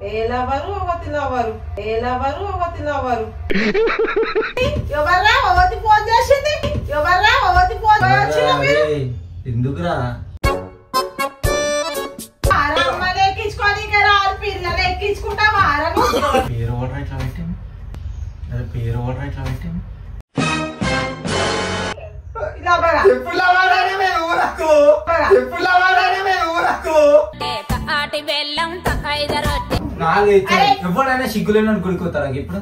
ఏలవరు ఒకటి లవరు ఏలవరు ఒకటి లవరు ఎవర్రా ఒకటి ఫోన్ చేసింది ఎవర్రా ఒకటి ఫోన్ వచ్చిన మీరు ఎందుకురా అమ్మని ఎక్కించుకొని కదా పిల్లలు ఎక్కించుకుంటా వారను పేరు ఓడరా ఇట్లా పెట్టింది అదే పేరు ఓడరా ఇట్లా పెట్టింది ఎప్పుడు లవాలని మేము ఊరకు ఎప్పుడు లవాలని మేము ఊరకు ఎవరైనా సిగ్గులేని గుడికొస్తారా ఇప్పుడు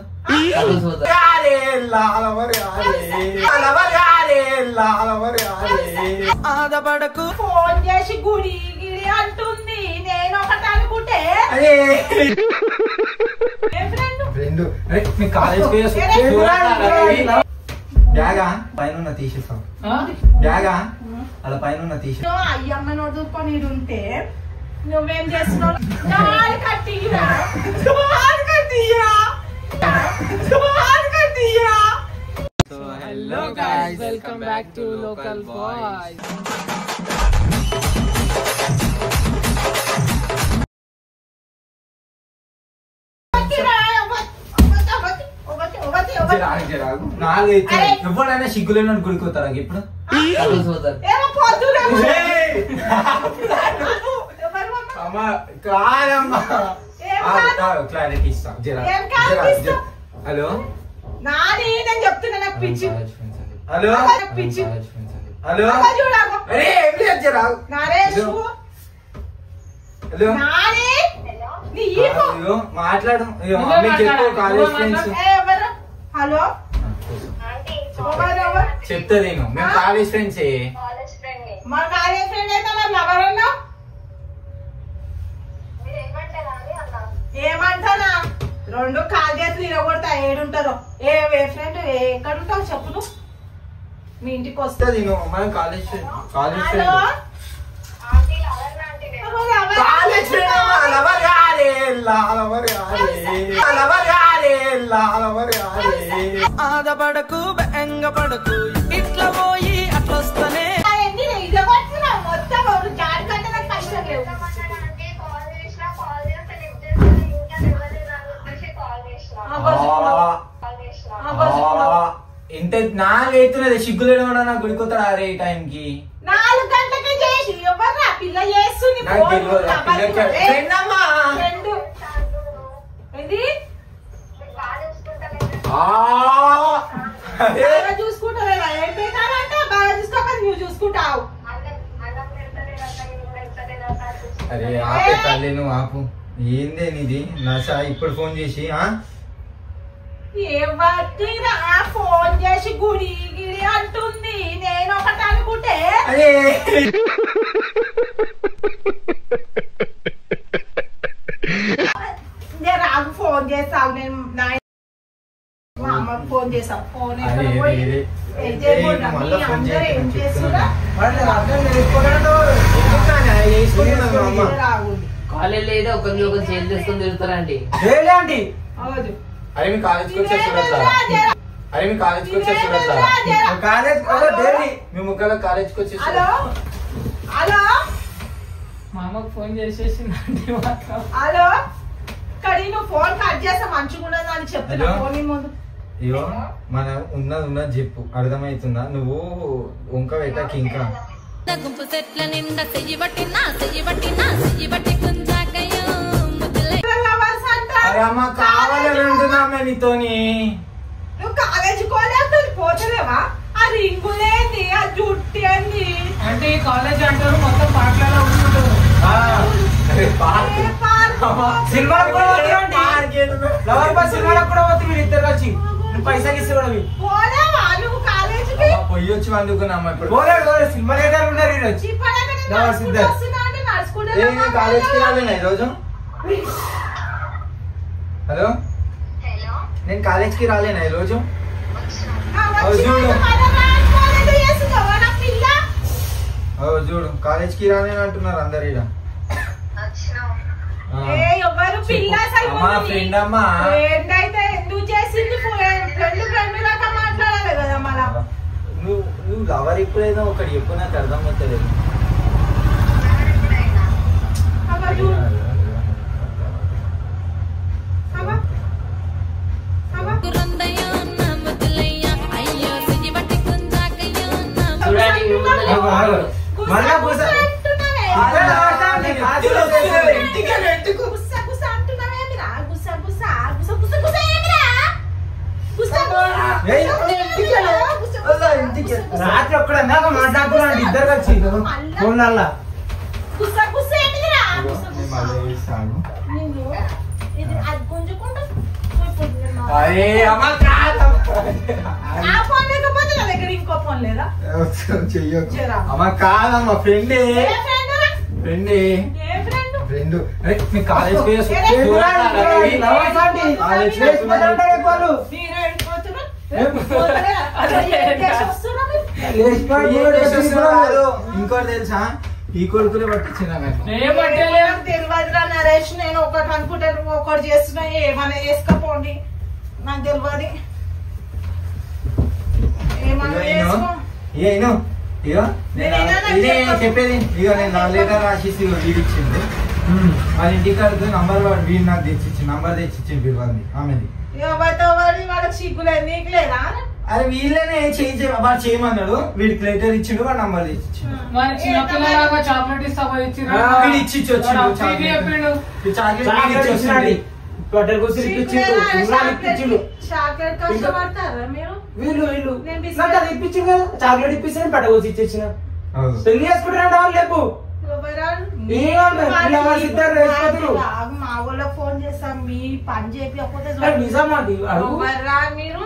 ఆదపడకు ఫోన్ చేసి గుడి గిడి అంటుంది నేను ఒకటి అనుకుంటే ఫ్రెండ్ కాలేజ్ బ్యాగా పైన తీసేస్తాం బ్యాగా అలా పైన తీసే అయ్యమ్మ నోడుకొని ఉంటే నువ్వేం చేస్తున్నావు Hello guys, welcome back to Local Boys. ఎవరైనా సిగ్గులేని గుడికొస్తారా ఇప్పుడు క్లారిటీ ఇస్తాం హలో నాని నేను చెప్తున్నా నాకు పిచ్చి హలో పిచ్చి హలో అరే మాట్లాడు కాలేజ్ ఫ్రెండ్స్ హలో చెప్తా నేను మేము కాలేజ్ ఫ్రెండ్స్ మా కాలేజ్ ఫ్రెండ్ అయితే మరి ఎవరన్నా ఏమంటానా రెండు కాల్ చేతులు ఇరగొడతా ఏడుంటారో ఏ ఫ్రెండ్ ఎక్కడ ఉంటావు చెప్పు నువ్వు మీ ఇంటికి వస్తా నేను మనం కాలేజ్ ఫ్రెండ్ ఆదపడకు బెంగపడకు ఇట్లా పోయి అట్లా వస్తానే మొత్తం జాడకంటే నాకు కష్టం లేవు ఇంత నాలుగైతున్నది సిగ్గులేడు కూడా నాకు గుడికొస్తాడు అరే ఈ టైంకి 4 గంటలకే చేసి ఎవర్రా పిల్ల చేస్తుంది చూసుకుంటారా ఏం పెట్టారంటే బాగా చూసుకోక నువ్వు చూసుకుంటావు అరే ఆపే తల్లి నువ్వు ఆపు ఏందే నీది నష ఇప్పుడు ఫోన్ చేసి ఫోన్ చేసి గుడి గిడి అంటుంది నేను ఒకటి అనుకుంటే నేను రాకు ఫోన్ చేస్తావు నేను మా అమ్మకు ఫోన్ చేసావు ఫోన్ ఏం చేస్తున్నా కాలేజ్ లేదా ఒకరిని ఒకరు చేంజ్ చేసుకొని తిరుగుతారండి అరే మీ కాలేజ్కి వచ్చే చూడట్లా అరే మీ కాలేజ్కి వచ్చే చూడట్లా మీ ముగ్గురు కాలేజ్కి వచ్చేసి హలో మా అమ్మకు ఫోన్ చేసేసిందండి హలో కడి నువ్వు ఫోన్ కట్ చేస్తా మంచిగా అని చెప్తున్నా ఫోన్ ముందు అయ్యో మన ఉన్నది చెప్పు అర్థమవుతుందా నువ్వు వంక పెట్టకి ఇంకా గుంపు చెట్ల నిండా చెయ్యి పట్టినా కుంజాకయ్యో అరే అమ్మ కావాలని అంటున్నా నీతోని నువ్వు కాలేజీ కోలేదు పోతలేవా ఆ రింగులేంది ఆ జుట్టి అంది అంటే కాలేజ్ అంటారు మొత్తం పాటలలో ఉంటుంటారు సినిమాలకు కూడా పోతుంది ఇద్దరు వచ్చి పైసలు ఇస్తే కూడా పోలేవా నువ్వు కాలేజీకి పొయ్యి వచ్చి అందుకున్నామ్మా ఇప్పుడు సినిమా థియేటర్ ఉన్నారు కాలేజ్కి రాలేనా ఈరోజు హలో నేను కాలేజ్కి రాలేనా ఈరోజు చూడు కాలేజ్కి రాలేని అంటున్నారు అందరు ఇక్కడ ఎవరు పిల్ల ఫ్రెండ్ అమ్మా ఫ్రెండ్ అయితే ఎందుకు చేసింది ఫ్రెండ్ లాగా మాట్లాడాలి కదా మళ్ళా నువ్వు లవర్ ఎప్పుడైనా ఒకటి చెప్పు నాకు అర్థం అవుతుంది మళ్ళా రాత్రి ఒక్కడన్నా మాట్లాడుతున్నాడు ఇద్దరు వచ్చి ఫోన్లల్లా అరే అమ్మ ఇంకో ఫోన్ లేదా చెయ్యొచ్చు అమ్మ కాదమ్మా ఫ్రెండే ఫ్రెండ్ అరే మీ కాలేజ్ పేరు ఇంకోటి తెలుసా ఈ కొడుకులే పట్టించిన తెలియదురా నరేష్ నేను ఒకటి అనుకుంటాను ఒకటి చేస్తున్నా ఏమన్నా వేసుకోపోండి నాకు తెలియదు ఏమన్నా చేసుకో చెప్పేది ఇక నేను నా లెటర్ రాసేసి వీడి ఇచ్చింది వాళ్ళ ఇంటికి వెళ్తే నంబర్ వీడు నాకు తెచ్చిచ్చింది నంబర్ తెచ్చిచ్చింది వీళ్ళది ఆమెది వాళ్ళకి సిగ్గులేదు నీకు లేదా అరే వీళ్ళనే వాడు చేయమన్నాడు వీడికి లెటర్ ఇచ్చిండు వాడు నంబర్ తెచ్చిచ్చిండు చాక్లెట్ ఇస్తామా వీడు ఇచ్చి చాక్లెట్ కష్టపడతారా మీరు వీళ్ళు ఇప్పించింది కదా చాక్లెట్ ఇప్పిస్తే పట్టకోసి ఇచ్చేసిన పెళ్లి చేసుకుంటారంట వాళ్ళు లేపు మా ఊళ్ళో ఫోన్ చేస్తాం మీ పని చేయకపోతే మీరు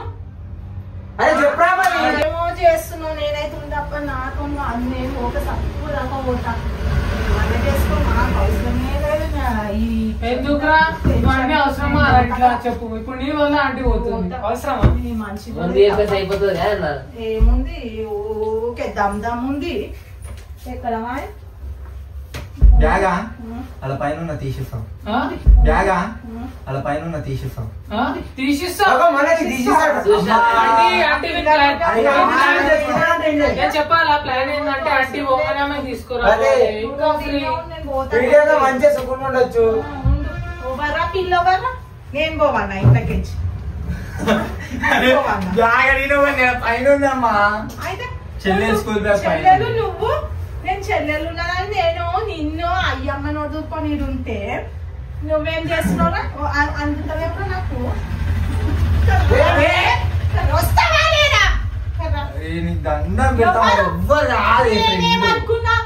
ఏమో చేస్తున్నావు నేనైతే తప్ప నాతో నేను ఒక తక్కువ దాకా పోతా అలా చేసుకో నాకు అవసరమే లేదు ఎందుకురా ఇవన్నీ అవసరమా అట్లా చెప్పు ఇప్పుడు నీ వల్ల ఆంటీ పోతుంది అవసరమా ఏముంది ఓకే దమ్ ఉంది ఎక్కడ బ్యాగా అలా పైన తీసేస్తాం బ్యాగా అలా పైన తీసేస్తాం చెప్పాలా ప్లాన్ ఏంటంటే ఆంటీ పోగానే తీసుకురా మంచిగా సుఖం ఉండొచ్చు పిల్లవరా నేను పోవన్నా ఇంట్లోకించి పైన ఉందమ్మా చెల్లెలు స్కూల్ బ్యాగ్ చెల్లెలు నువ్వు నేను చెల్లెలు ఉన్నానని నేను నిన్ను అయ్యమ్మని వదులుకొని ఉంటే నువ్వేం చేస్తున్నావు అందుతావేమో నాకు వస్తావా లేదా నేనేమనుకున్నా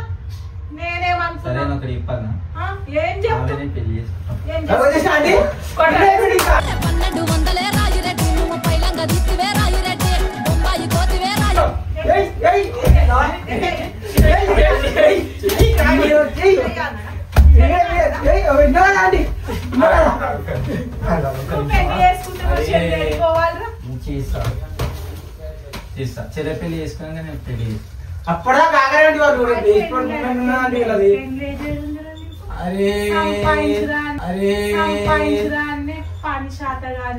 ఏం చెప్తాను పన్నెండు వందలే రాయిరెడ్డి నువ్వు పైలంగా దిత్తివే రాయిరెడ్డి బొంబాయి కోతివే చెల్లె పెళ్లి చేసుకున్నాక నేను పెళ్లి అప్పుడా కాకరండి వాళ్ళు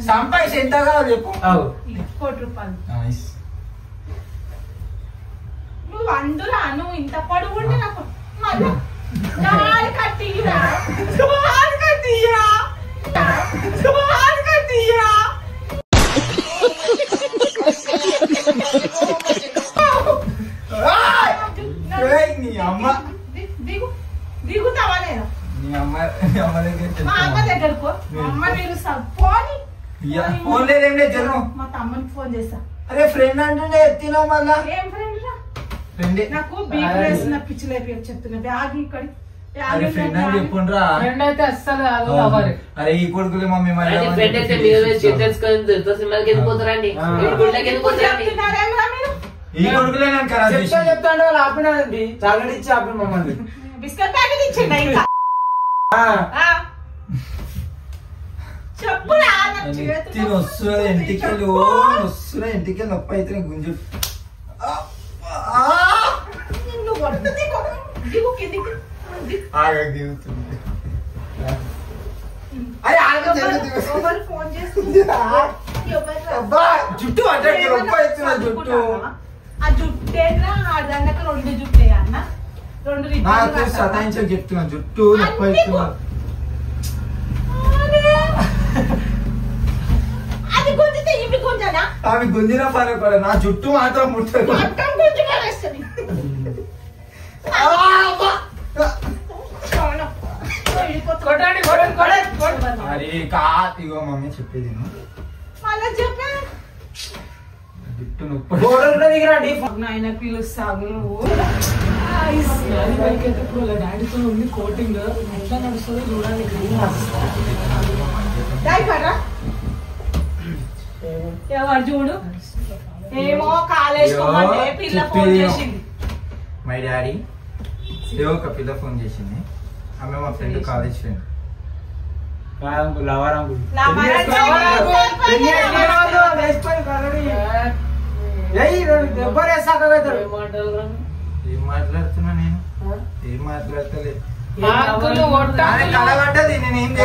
సంపాదించి ఎంత కావాలి చెప్పు ₹1,00,00,000 నువ్వు అందురా నువ్వు ఇంత పొడుగుంటే నాకు కట్టిరా దిగుతావా నేను మా అమ్మ దగ్గరకు అమ్మ మీరు ఫోన్ లేదేం లేదు జరుగు మా తమ్మునికి ఫోన్ చేస్తా అరే ఫ్రెండ్ అంటే ఎత్తినా మళ్ళా ఏం ఫ్రెండ్ రా ఫ్రెండ్ నాకు బీక్ వేసిన పిచ్చి లేపి చెప్తున్నా బ్యాగ్ ఇక్కడ ఫ్రెండ్ అని చెప్పుండ్రా ఫ్రెండ్ అయితే అస్సలు అరే ఈ కొడుకులే మమ్మీ ఈ కొడుకులే చెప్తాండి వాళ్ళు ఆపినారండి చాక్లెట్ ఇచ్చి ఆపిన మమ్మల్ని బిస్కెట్ ప్యాకెట్ ఇచ్చిండి ఇంకా చెప్పురా వస్తున్నా ఇంటికి నొప్పి అయితే గుంజు ఫోన్ చేస్తుంది జుట్టు అంటే నొప్పి అవుతున్నా జుట్టు ఆ జుట్టేనా ఆడదాక 2 జుట్టే అన్న 2 నాకు సతాయించక చెప్తున్నా జుట్టు నొప్పి అవుతున్నా అది గుంజితే ఇవి గుంజనా ఆమె గుంజినా పర్వాలేదు నా జుట్టు మాత్రం ముట్టదు కొట్టండి కొట్టండి అరే కా ఇగో మమ్మీ చెప్పేది మళ్ళీ చెప్పే జుట్టు నొప్పి గోడలు దిగిరండి ఆయన పిలుస్తావు నువ్వు డాడీతో ఉంది కోటింగ్ ఎట్లా నడుస్తుందో చూడాలి ఎవరు చూడు ఏమో కాలేసుకోమంటే పిల్ల ఫోన్ చేసింది మై డాడీ ఏవో ఒక పిల్ల ఫోన్ చేసింది ఆమె మా ఫ్రెండ్ కాలేజ్ ఫ్రెండ్ ఏం మాట్లాడుతున్నా నేను ఏం మాట్లాడతలేదు కలగడ్డది నేనేం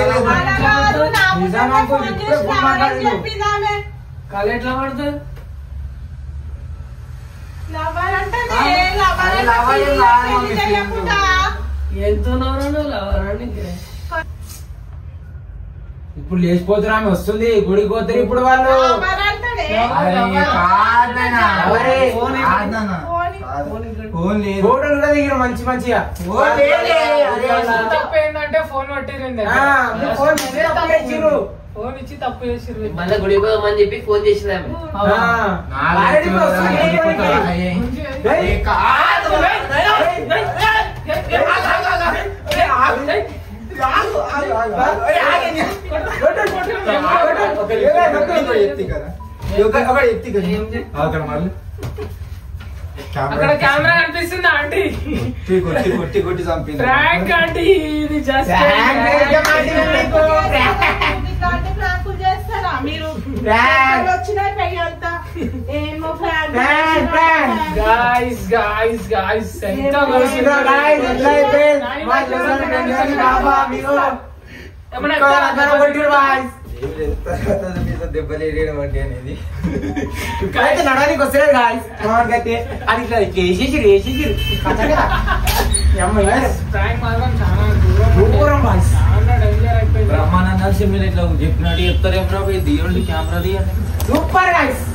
కళ ఎట్లా పడుతుంది ఇప్పుడు లేచిపోతున్నా ఆమె వస్తుంది గుడికి పోతారు ఇప్పుడు వాళ్ళు ఫోటోలు కూడా దిగిన మంచి మంచిగా తప్పు ఏంటంటే ఫోన్ పట్టిరు ఫోన్ ఇచ్చి తప్పు చేసిర్రు మళ్ళీ గుడి పోదామని చెప్పి ఫోన్ చేసింది అక్కడ కెమెరా కనిపిస్తుంది ఆంటీ కొట్టి కొట్టి చంపింది ప్రాంక్ ఆంటీ ఇది జస్ట్ ప్రాంకులు చేస్తారా మీరు వచ్చినాయి పెయ్యంతా ఏమో గాయ్స్ గాయ్స్ గాయ్స్ ఎంత దెబ్బలు వడ్డీ అనేది నడవడానికి వస్తలేదు అయితే అది ఇట్లా వేసేసి ప్రాంక్ మాత్రం చాలా దూరం చాలా డేంజర్ అయిపోయింది బ్రహ్మానంద మీరు ఇట్లా చెప్పినట్టు చెప్తారేమో దేవుడి కెమెరా తీయండి సూపర్ గాయ్స్